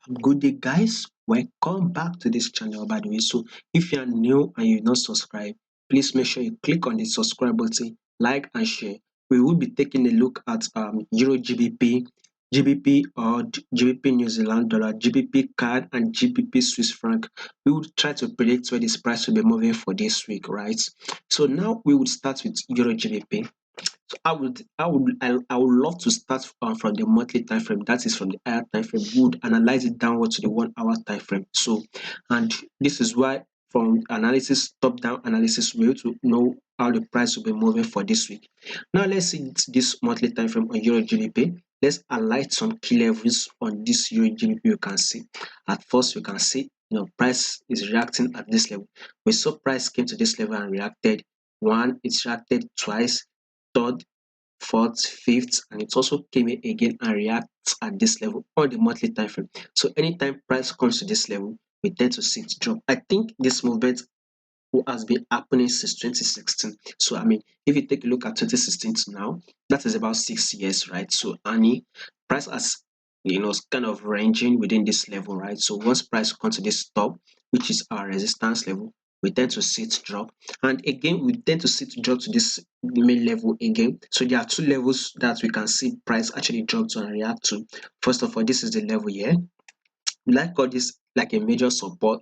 Good day, guys. Welcome back to this channel, by the way. So, if you are new and you're not subscribed, please make sure you click on the subscribe button, like and share. We will be taking a look at Euro GBP, GBP or GBP New Zealand dollar, GBP CAD, and GBP Swiss franc. We will try to predict where this price will be moving for this week, right? So now we will start with Euro GBP. So I would love to start from the monthly time frame. That is from the higher time frame. We would analyze it downward to the 1 hour time frame. So, and this is why from analysis, top-down analysis, we need to know how the price will be moving for this week. Now let's see this monthly time frame on Euro GBP. Let's highlight some key levels on this Euro GBP. You can see at first you can see price is reacting at this level. We saw price came to this level and reacted. One, it reacted twice, third, fourth, fifth, and it also came in again and reacts at this level on the monthly time frame. So anytime price comes to this level, we tend to see it drop. I think this movement has been happening since 2016. So I mean, if you take a look at 2016 to now, that is about 6 years, right? So any price has kind of ranging within this level, right? So once price comes to this top, which is our resistance level, we tend to see it drop. And again, we tend to see it drop to this main level again. So there are two levels that we can see price actually drop to and react to. First of all, this is the level here. We like call this like a major support.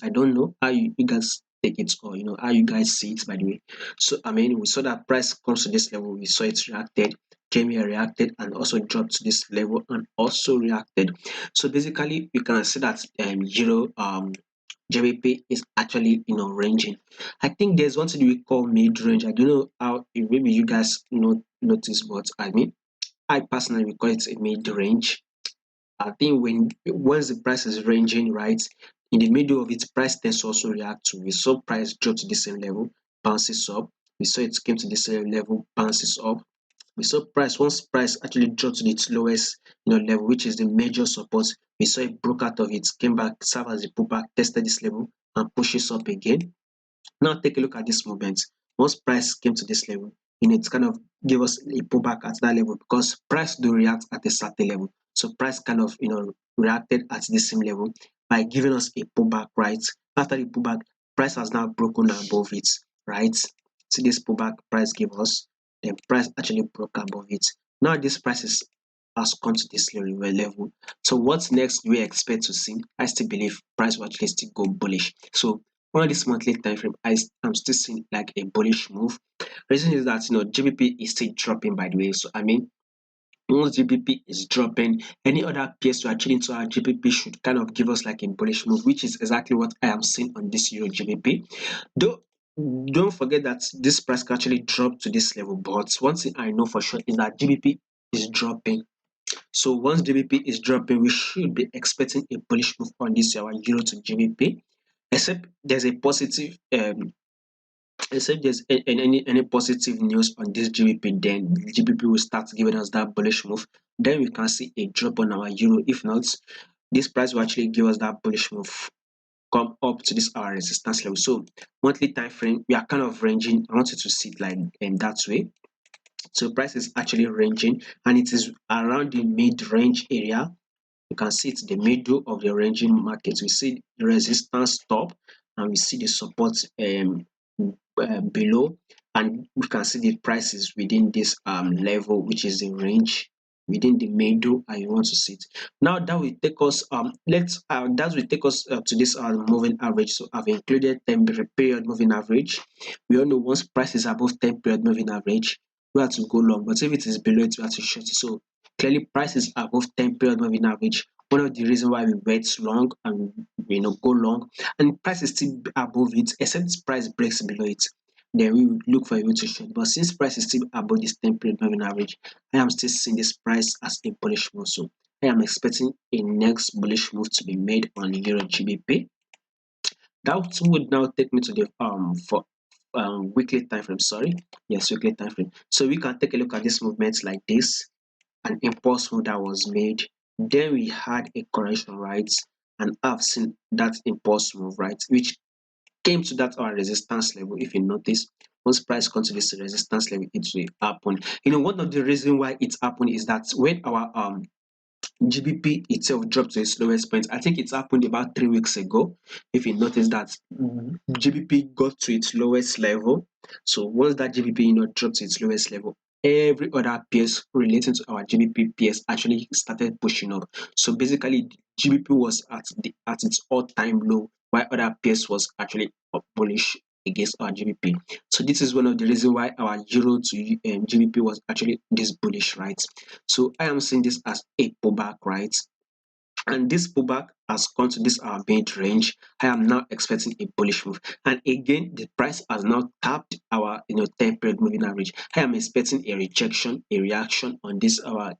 I don't know how you guys take it, or how you guys see it, by the way. So I mean, we saw that price comes to this level, we saw it reacted, came here, reacted, and also dropped to this level and also reacted. So basically you can see that euro JBP is actually ranging. I think there's one thing we call mid range. I don't know how maybe you guys notice, but I mean, I personally we call it a mid range. I think once the price is ranging, right, in the middle of it, price tends to also react to. We saw price drop to the same level, bounces up. We saw it came to the same level, bounces up. We saw price once price actually dropped to its lowest level, which is the major support. We saw it broke out of it, came back, served as a pullback, tested this level, and pushes up again. Now take a look at this movement. Once price came to this level, it kind of gave us a pullback at that level because price do react at a certain level. So price kind of reacted at the same level by giving us a pullback, right? After the pullback, price has now broken above it, right? See this pullback price gave us, then price actually broke above it. Now this price has come to this level. So what's next do we expect to see? I still believe price will actually still go bullish. So on this monthly time frame, I'm still seeing like a bullish move. Reason is that GBP is still dropping, by the way. So I mean, once GBP is dropping, any other peers to actually into our GBP should kind of give us like a bullish move, which is exactly what I am seeing on this Euro GBP. Though don't forget that this price can actually drop to this level, but one thing I know for sure is that GBP is dropping. So once GBP is dropping, we should be expecting a bullish move on this our Euro to GBP, except there's a positive except there's any positive news on this GBP, then GBP will start giving us that bullish move. Then we can see a drop on our euro. If not, this price will actually give us that bullish move, come up to this our resistance level. So monthly time frame, we are kind of ranging. I want you to see it like in that way. So price is actually ranging, and it is around the mid-range area. You can see it's the middle of the ranging market. We see the resistance top, and we see the support below, and we can see the prices within this level, which is the range within the middle, and you want to see it. Now that will take us that will take us to this moving average. So I've included 10 period moving average. We all know once price is above 10 period moving average, we have to go long, but if it is below it, we have to short it. So clearly price is above 10 period moving average. One of the reasons why we wait long and go long, and price is still above it, except price breaks below it, then we will look for a way to short. But since price is still above this 10 period moving average, I am still seeing this price as a bullish move. So I am expecting a next bullish move to be made on Euro GBP. That would now take me to the for weekly time frame. Sorry, yes, weekly time frame. So we can take a look at this movement like this, an impulse move that was made. Then we had a correction, right? And I've seen that impulse move, right, which came to that our resistance level. If you notice, once price comes to this resistance level, it will happen. One of the reasons why it's happened is that when our GBP itself dropped to its lowest point. I think it happened about 3 weeks ago. If you notice that GBP got to its lowest level. So once that GBP dropped to its lowest level, every other pairs relating to our GBP pairs actually started pushing up. So basically, GBP was at its all-time low, while other pairs was actually up bullish against our GBP. So this is one of the reasons why our euro to GBP was actually this bullish, right? So I am seeing this as a pullback, right? And this pullback has gone to this our mid range. I am now expecting a bullish move. And again, the price has now tapped our 10-period moving average. I am expecting a rejection, a reaction on this our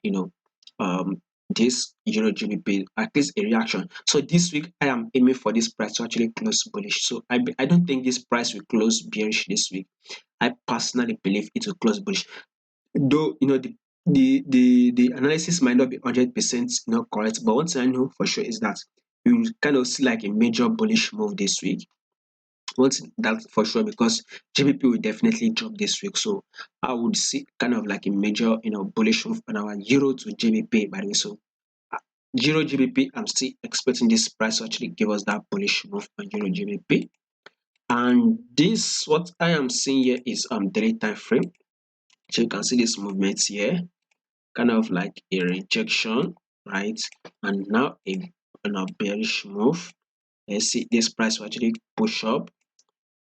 this euro GBP, at least a reaction. So this week I am aiming for this price to actually close bullish. So I don't think this price will close bearish this week. I personally believe it will close bullish, though the analysis might not be 100% correct, but one thing I know for sure is that we will kind of see like a major bullish move this week. One thing that for sure, because GBP will definitely drop this week, so I would see kind of like a major bullish move on our euro to GBP, by the way. So uh, euro GBP, I'm still expecting this price to actually give us that bullish move on euro GBP. And this, what I am seeing here is daily time frame. So you can see this movement here, kind of like a rejection, right? And now a bearish move. Let's see, this price will actually push up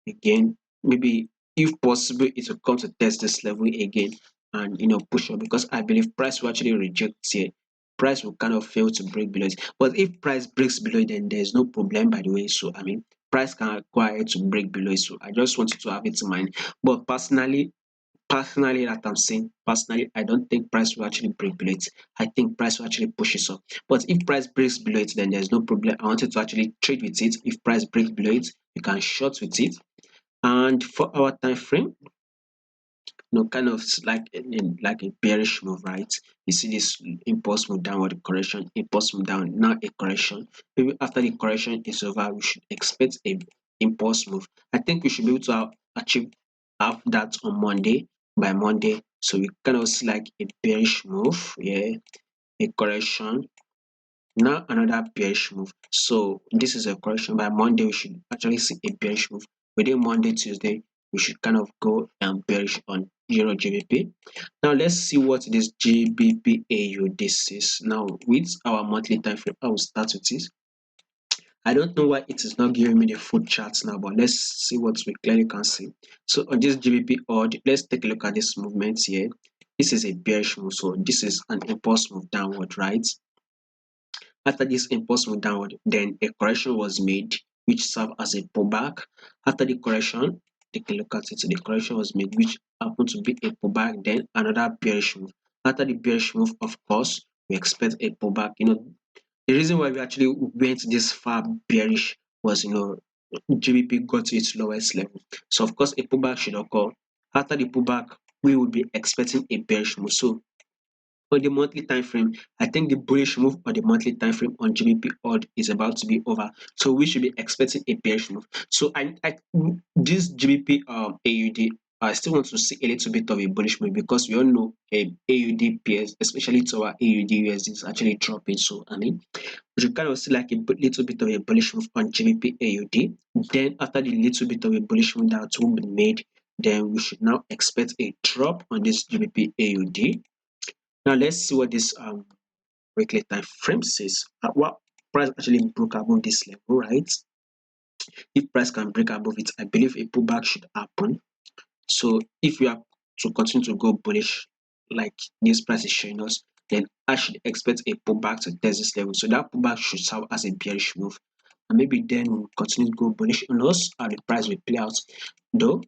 again. Maybe if possible, it will come to test this level again and push up, because I believe price will actually reject here. Price will kind of fail to break below it. But if price breaks below it, then there's no problem, by the way. So I mean, price can go ahead to break below it. So I just want you to have it in mind. But personally, that I'm saying, personally, I don't think price will actually break below it. I think price will actually push it up. But if price breaks below it, then there's no problem. I wanted to actually trade with it. If price breaks below it, you can short with it. And for our time frame, kind of like like a bearish move, right? You see this impulse move downward, correction, impulse move down, now a correction. Maybe after the correction is over, we should expect a impulse move. I think we should be able to achieve have that on Monday, by Monday. So we kind of see like a bearish move, yeah, a correction, now another bearish move. So this is a correction. By Monday, we should actually see a bearish move. Within Monday, Tuesday, we should kind of go and bearish on euro GBP. Now let's see what this GBPAUD is. Now with our monthly time frame, I will start with this. I don't know why it is not giving me the full charts now, but let's see what we clearly can see. So on this GBPAUD, let's take a look at this movement here. This is a bearish move, so this is an impulse move downward, right? After this impulse went downward, then a correction was made, which served as a pullback. After the correction, take a look at it. The correction was made, which happened to be a pullback, then another bearish move. After the bearish move, of course, we expect a pullback. The reason why we actually went this far bearish was, GBP got to its lowest level. So, of course, a pullback should occur. After the pullback, we would be expecting a bearish move. So, on the monthly time frame, I think the bullish move on the monthly time frame on GBP odd is about to be over. So we should be expecting a bearish move. So this GBP AUD, I still want to see a little bit of a bullish move, because we all know a AUD pairs, especially to our AUD USD, is actually dropping. So I mean, we should kind of see like a little bit of a bullish move on GBP AUD. Then after the little bit of a bullish move that will be made, then we should now expect a drop on this GBP AUD. Now let's see what this weekly time frame says. What price actually broke above this level, right? If price can break above it, I believe a pullback should happen. So if we are to continue to go bullish, like this price is showing us, then I should expect a pullback to test this level. So that pullback should serve as a bearish move. And maybe then we'll continue to go bullish on us, and the price will play out. Though,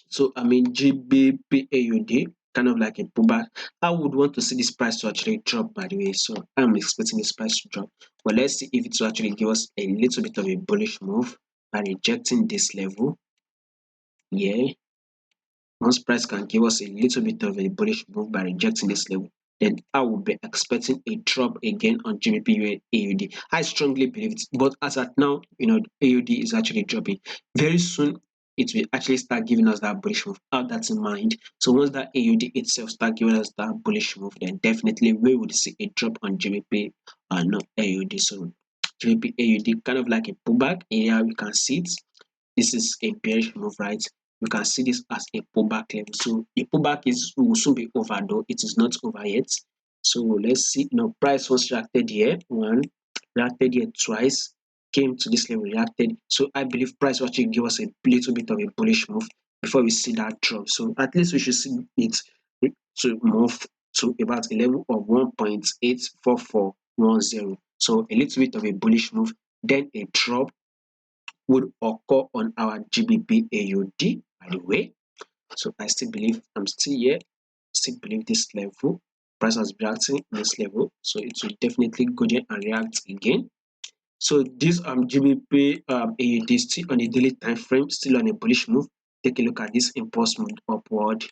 so I mean GBPAUD, kind of like a pullback. I would want to see this price to actually drop, by the way. So I'm expecting this price to drop. But let's see if it will actually give us a little bit of a bullish move by rejecting this level. Yeah. Once price can give us a little bit of a bullish move by rejecting this level, then I will be expecting a drop again on GBP AUD. I strongly believe it, but as at now, AUD is actually dropping. Very soon, it will actually start giving us that bullish move. Have that in mind. So once that AUD itself start giving us that bullish move, then definitely we would see a drop on GBP and not AUD. So GBP AUD kind of like a pullback. Here we can see it. This is a bearish move, right? We can see this as a pullback level. So a pullback is will soon be over, though it is not over yet. So let's see. Price was reacted here, one, reacted here twice, came to this level, reacted. So I believe price will actually give us a little bit of a bullish move before we see that drop. So at least we should see it to move to about a level of 1.84410. So a little bit of a bullish move, then a drop would occur on our GBPAUD, by the way. So I still believe I'm still here, still believe this level. Price has been reacting this level, so it will definitely go there and react again. So this GBP AUD still on a daily time frame, still on a bullish move. Take a look at this impulse move upward.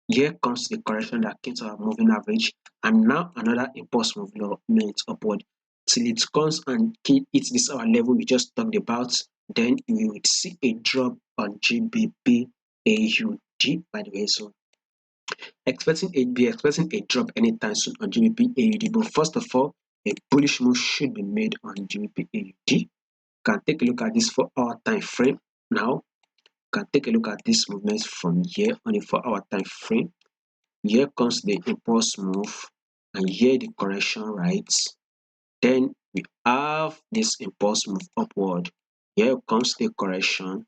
Here comes the correction that came to our moving average, and now another impulse movement upward till it comes and hits this our level we just talked about. Then you would see a drop on GBP AUD, by the way. So expecting a drop anytime soon on GBP AUD, but first of all, a bullish move should be made on GBP AUD. You can take a look at this 4-hour time frame now. You can take a look at this movement from here on a 4-hour time frame. Here comes the impulse move, and here the correction, right? Then we have this impulse move upward. Here comes the correction,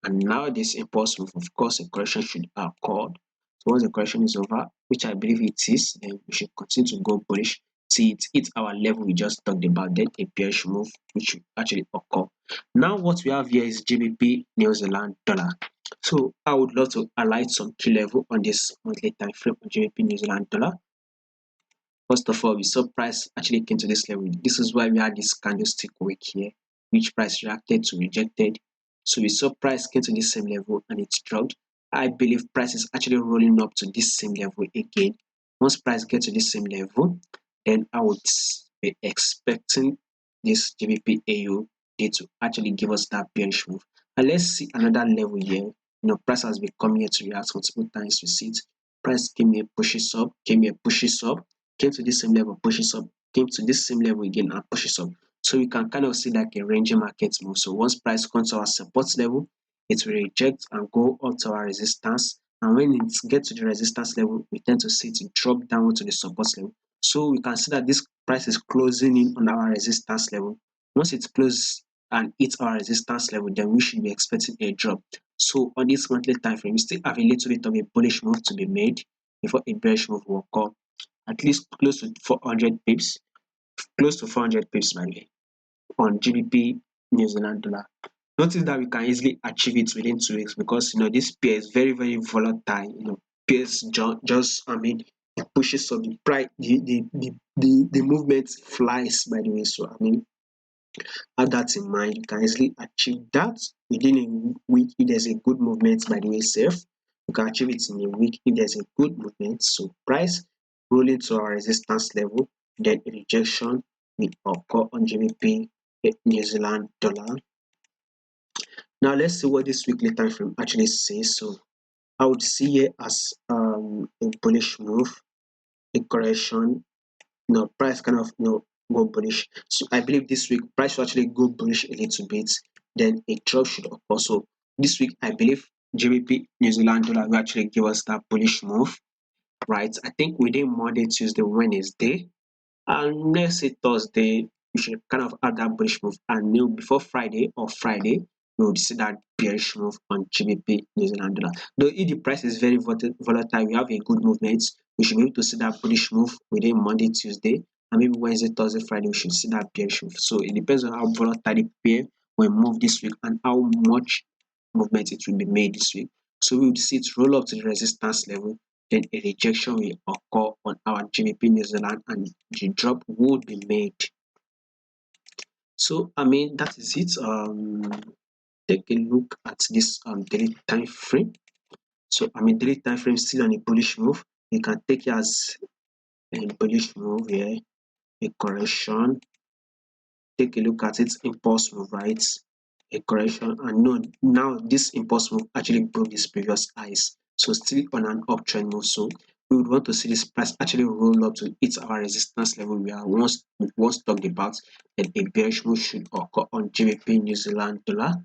and now this impulse move. Of course, a correction should occur. So once the correction is over, which I believe it is, then we should continue to go bullish. See it hit our level we just talked about, then a bearish move which should actually occur. Now what we have here is GBP New Zealand dollar. So I would love to highlight some key level on this monthly time frame on GBP New Zealand dollar. First of all, we saw price actually came to this level. This is why we had this candlestick wick here, which price reacted to, rejected. So we saw price came to this same level and it dropped. I believe price is actually rolling up to this same level again. Once price gets to this same level, then I would be expecting this GBP AUD to actually give us that bearish move. And let's see another level here. Price has been coming here to react multiple times. We see it. Price came here, pushes up, came here, pushes up, came to this same level, pushes up, came to this same level again and pushes up. So we can kind of see like a ranging market move. So once price comes to our support level, it will reject and go up to our resistance. And when it gets to the resistance level, we tend to see it drop down to the support level. So we can see that this price is closing in on our resistance level. Once it closes and hits our resistance level, then we should be expecting a drop. So on this monthly time frame, we still have a little bit of a bullish move to be made before a bearish move will occur. At least close to 400 pips, close to 400 pips by the way, on GBP New Zealand dollar. Notice that we can easily achieve it within 2 weeks because this pair is very, very volatile. Pairs just it pushes up the price, the movement flies, by the way. So have that in mind. You can easily achieve that within a week if there's a good movement, by the way, safe. You can achieve it in a week if there's a good movement. So price rolling to our resistance level, then rejection will occur on GBP New Zealand dollar. Now let's see what this weekly time frame actually says. So I would see it as a bullish move, a correction. Price kind of go bullish. So I believe this week price will actually go bullish a little bit. Then a drop should occur. So this week I believe GBP New Zealand dollar will actually give us that bullish move, right? I think within Monday, Tuesday, Wednesday, and let's say Thursday, we should kind of have that bullish move. And before Friday or Friday, we would see that bearish move on GBP New Zealand dollar. Though if the price is very volatile, we have a good movement. We should be able to see that bullish move within Monday, Tuesday, and maybe Wednesday, Thursday, Friday, we should see that bearish move. So it depends on how volatile the pair will move this week and how much movement it will be made this week. So we would see it roll up to the resistance level, then a rejection will occur on our GBP New Zealand and the drop would be made. So that is it. Take a look at this daily time frame. So daily time frame still on a bullish move. You can take it as a bullish move here, a correction. Take a look at its impulse move, right? a correction, and no, now this impulse move actually broke this previous highs, so still on an uptrend move. So we would want to see this price actually roll up to hit our resistance level we once talked about, that a bearish move should occur on GBP New Zealand dollar.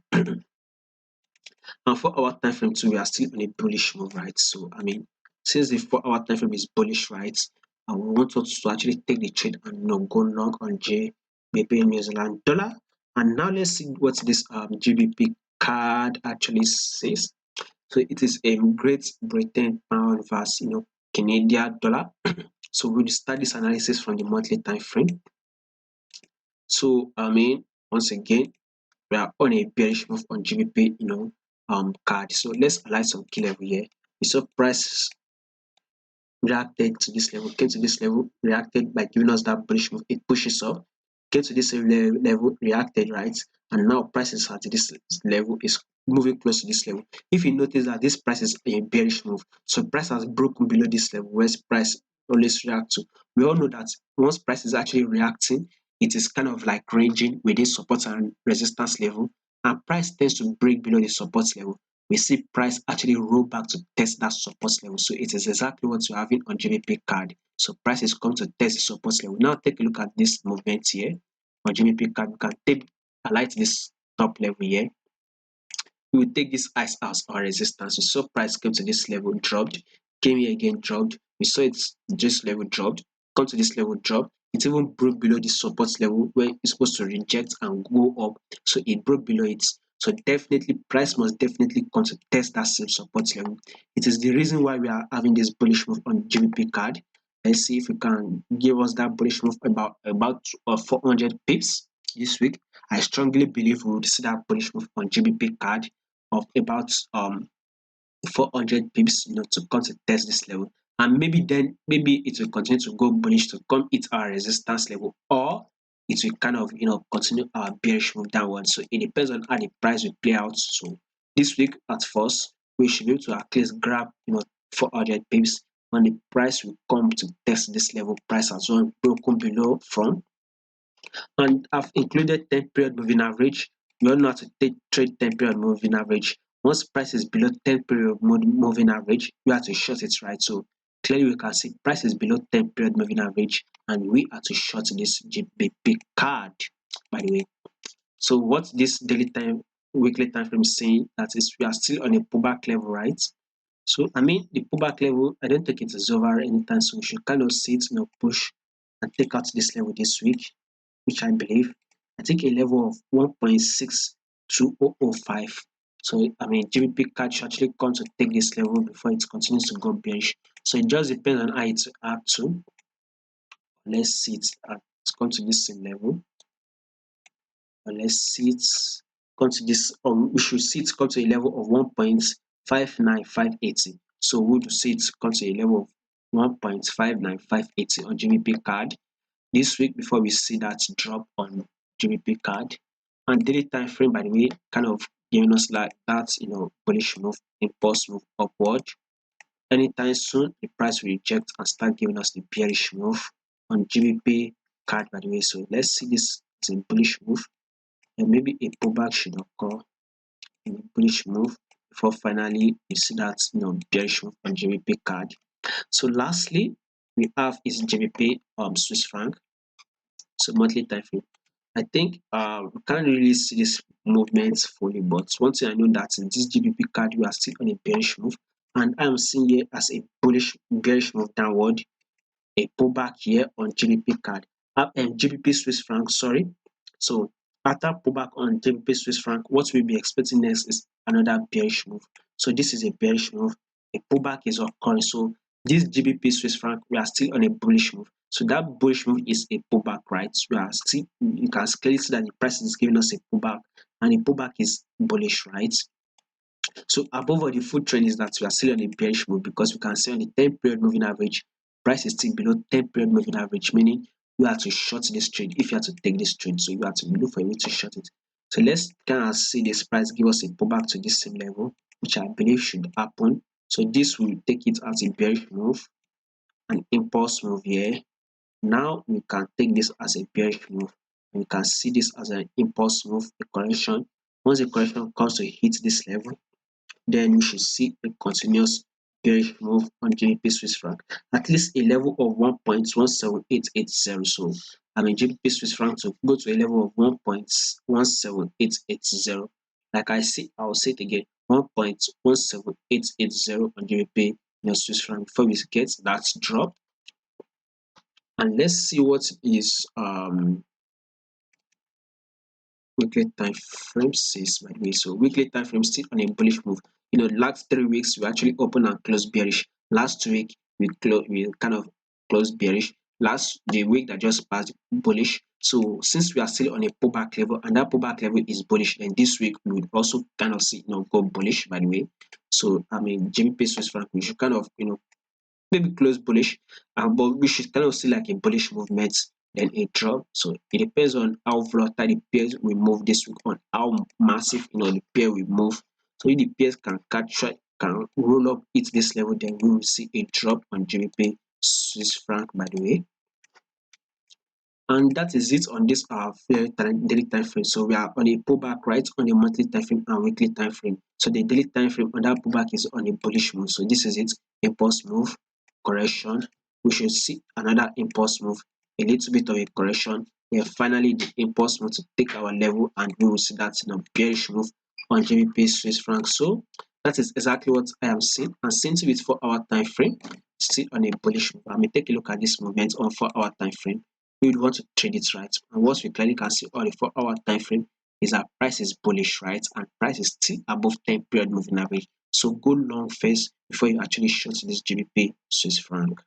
And 4 hour time frame too, we are still on a bullish move, right? So I mean, since the 4 hour time frame is bullish, right, we want us to actually take the trade and go long on GBP New Zealand dollar. And now let's see what this GBP card actually says. So it is a Great Britain pound versus Canadian dollar. So we'll start this analysis from the monthly time frame. So I mean, once again, we are on a bearish move on GBP, card. So let's align some key level here. We saw price reacted to this level, came to this level, reacted by giving us that bullish move. It pushes up, came to this level, reacted, right? And now prices at this level is moving close to this level. If you notice that this price is a bearish move, so price has broken below this level, where price always react to. We all know that once price is actually reacting, it is kind of like ranging within support and resistance level, and price tends to break below the support level. We see price actually roll back to test that support level. So it is exactly what you're having on GBP card. So price is come to test the support level. Now take a look at this movement here on GBP card. We can highlight this top level here. We will take this ice as our resistance. We saw price came to this level, dropped, came here again, dropped. We saw it this level dropped, come to this level, dropped. It even broke below the support level where it's supposed to reject and go up. So it broke below it. So definitely price must definitely come to test that same support level. It is the reason why we are having this bullish move on GBP card. Let's see if we can give us that bullish move about 400 pips this week. I strongly believe we would see that bullish move on GBP card of about 400 pips, to come to test this level. And maybe it will continue to go bullish to come hit our resistance level, or it will kind of continue our bearish move downward. So it depends on how the price will play out. So this week at first, we should be able to at least grab 400 pips when the price will come to test this level. Price has well broken below from, and I've included 10-period moving average. You all know how to trade 10-period moving average. Once price is below 10-period moving average, you have to short it, right? So clearly we can see price is below 10-period moving average, and we are to short this GBP card, by the way. So what this weekly time frame is saying, that is we are still on a pullback level, right? So I mean the pullback level, I don't think it is over anytime soon. We should kind of see it, push and take out this level this week, which I believe, I think a level of 1.62005. So I mean GBP card should actually come to take this level before it continues to go bearish. So it just depends on how it act to. Let's see it come to this same level. And let's see it come to this, we should see it come to a level of 1.59580. So we would see it come to a level of 1.59580 on GBP card this week before we see that drop on GBP card. And daily time frame, by the way, kind of giving us like that, bullish move, impulse move upward. Anytime soon, the price will reject and start giving us the bearish move on GBP card, by the way. So let's see this as a bullish move, and maybe a pullback should occur in a bullish move before finally you see that bearish move on GBP card. So lastly, we have is GBP Swiss franc. So monthly time frame. I think we can't really see this movement fully, but one thing I know that in this GBP card we are still on a bearish move, and I'm seeing here as a bearish move downward, a pullback here on GBP card and GBP Swiss franc. Sorry. So after pullback on GBP Swiss franc, what we'll be expecting next is another bearish move. So this is a bearish move. A pullback is occurring. So this GBP Swiss franc, we are still on a bullish move. So that bullish move is a pullback, right? We are still, you can clearly see that the price is giving us a pullback, and the pullback is bullish, right? So above all, the full trend is that we are still on a bearish move, because we can see on the 10-period moving average, price is still below 10-period moving average, meaning you have to short this trade if you have to take this trade. So you have to look for a way to short it. So let's kind of see this price give us a pullback to this same level, which I believe should happen. So this will take it as a bearish move, an impulse move here. Now we can take this as a bearish move. We can see this as an impulse move, a correction. Once the correction comes to hit this level, then you should see a continuous bearish move on GBP Swiss franc, at least a level of 1.17880. So I mean GBP Swiss franc to go to a level of 1.17880. Like I'll say it again, 1.17880 on GBP Swiss franc before we get that drop. And let's see what is weekly time frame says, by the way. So weekly time frame still on a bullish move. Last 3 weeks we actually open and close bearish. Last week we kind of closed bearish. The week that just passed, bullish. So since we are still on a pullback level and that pullback level is bullish, and this week we would also kind of see go bullish, by the way. So I mean GBP Swiss franc, we should kind of maybe close bullish, but we should kind of see like a bullish movement, then a drop. So it depends on how volatile the pairs we move this week, on how massive the pair we move. So if the pairs can roll up, hit this level, then we will see a drop on GBP Swiss franc, by the way. And that is it on this daily time frame. So we are on a pullback, right, on the monthly time frame and weekly time frame. So the daily time frame on that pullback is on a bullish move. So this is it: impulse move, correction. We should see another impulse move, a little bit of a correction, then finally the impulse move to take our level, and we will see that bearish move on GBP Swiss franc. So that is exactly what I am seeing. And since it's 4 hour time frame, still on a bullish move. I may take a look at this movement on 4 hour time frame. We would want to trade it, right? And what we clearly can see on the 4 hour time frame is that price is bullish, right? And price is still above 10 period moving average. So go long first before you actually short this GBP Swiss franc.